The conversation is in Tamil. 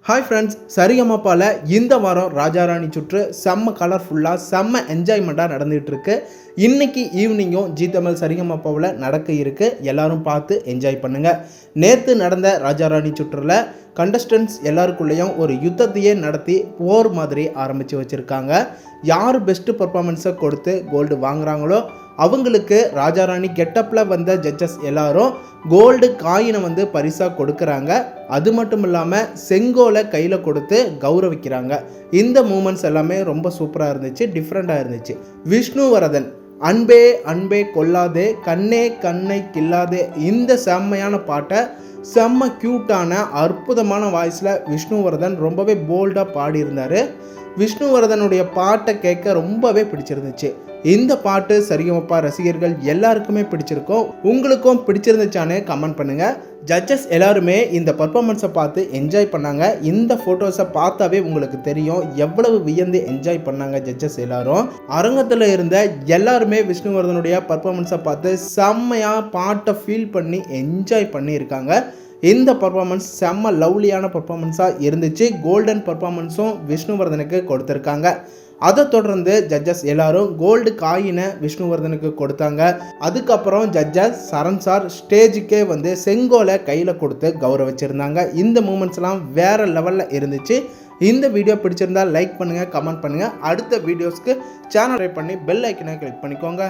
ஹாய் ஃப்ரெண்ட்ஸ், சரிகமபால இந்த வாரம் ராஜாராணி சுற்று செம்ம கலர்ஃபுல்லாக செம்ம என்ஜாய்மெண்ட்டாக நடந்துகிட்டு இருக்கு. இன்னைக்கு ஈவினிங்கும் ஜி தமிழ் சரிகமபாவில் நடக்க இருக்கு. எல்லாரும் பார்த்து என்ஜாய் பண்ணுங்க. நேற்று நடந்த ராஜாராணி சுற்றில் கண்டஸ்டன்ட்ஸ் எல்லாருக்குள்ளேயும் ஒரு யுத்தத்தையே நடத்தி போர் மாதிரி ஆரம்பித்து வச்சுருக்காங்க. யார் பெஸ்ட்டு பர்ஃபார்மன்ஸை கொடுத்து கோல்டு வாங்குறாங்களோ அவங்களுக்கு ராஜாராணி கெட்டப்பில் வந்த ஜட்ஜஸ் எல்லாரும் கோல்டு காயினை பரிசாக கொடுக்குறாங்க. அது மட்டும் இல்லாமல் செங்கோலை கையில் கொடுத்து கௌரவிக்கிறாங்க. இந்த மூமெண்ட்ஸ் எல்லாமே ரொம்ப சூப்பராக இருந்துச்சு, டிஃப்ரெண்ட்டாக இருந்துச்சு. விஷ்ணுவர்தன் அன்பே அன்பே கொல்லாதே கண்ணே கண்ணை கில்லாதே இந்த செம்மையான பாட்டை செம்ம க்யூட்டான அற்புதமான வாய்ஸில் விஷ்ணுவர்தன் ரொம்பவே போல்டாக பாடியிருந்தார். விஷ்ணுவர்தனுடைய பாட்டை கேட்க ரொம்பவே பிடிச்சிருந்துச்சு. இந்த பாட்டு சரிகமபா ரசிகர்கள் எல்லாருக்குமே பிடிச்சிருக்கும். உங்களுக்கும் பிடிச்சிருந்துச்சான்னு கமெண்ட் பண்ணுங்கள். ஜட்ஜஸ் எல்லாருமே இந்த பர்ஃபார்மன்ஸை பார்த்து என்ஜாய் பண்ணாங்க. இந்த ஃபோட்டோஸை பார்த்தாவே உங்களுக்கு தெரியும் எவ்வளவு வியந்து என்ஜாய் பண்ணாங்க ஜட்ஜஸ் எல்லாரும். அரங்கத்தில் இருந்த எல்லாருமே விஷ்ணுவர்தனுடைய பர்ஃபார்மன்ஸை பார்த்து செம்மையாக பாட்டை ஃபீல் பண்ணி என்ஜாய் பண்ணியிருக்காங்க. இந்த பர்ஃபார்மன்ஸ் செம்ம லவ்லியான பர்ஃபார்மன்ஸாக இருந்துச்சு. கோல்டன் பர்ஃபார்மன்ஸும் விஷ்ணுவர்தனுக்கு கொடுத்துருக்காங்க. அதை தொடர்ந்து ஜட்ஜஸ் எல்லாரும் கோல்டு காயினை விஷ்ணுவர்தனுக்கு கொடுத்தாங்க. அதுக்கப்புறம் ஜட்ஜஸ் சரண் சார் ஸ்டேஜுக்கே செங்கோலை கையில் கொடுத்து கௌரவிச்சிருந்தாங்க. இந்த மூமெண்ட்ஸ்லாம் வேறு லெவலில் இருந்துச்சு. இந்த வீடியோ பிடிச்சிருந்தா லைக் பண்ணுங்கள், கமெண்ட் பண்ணுங்கள். அடுத்த வீடியோஸ்க்கு சேனல் ரைட் பண்ணி பெல் ஐக்கனை கிளிக் பண்ணிக்கோங்க.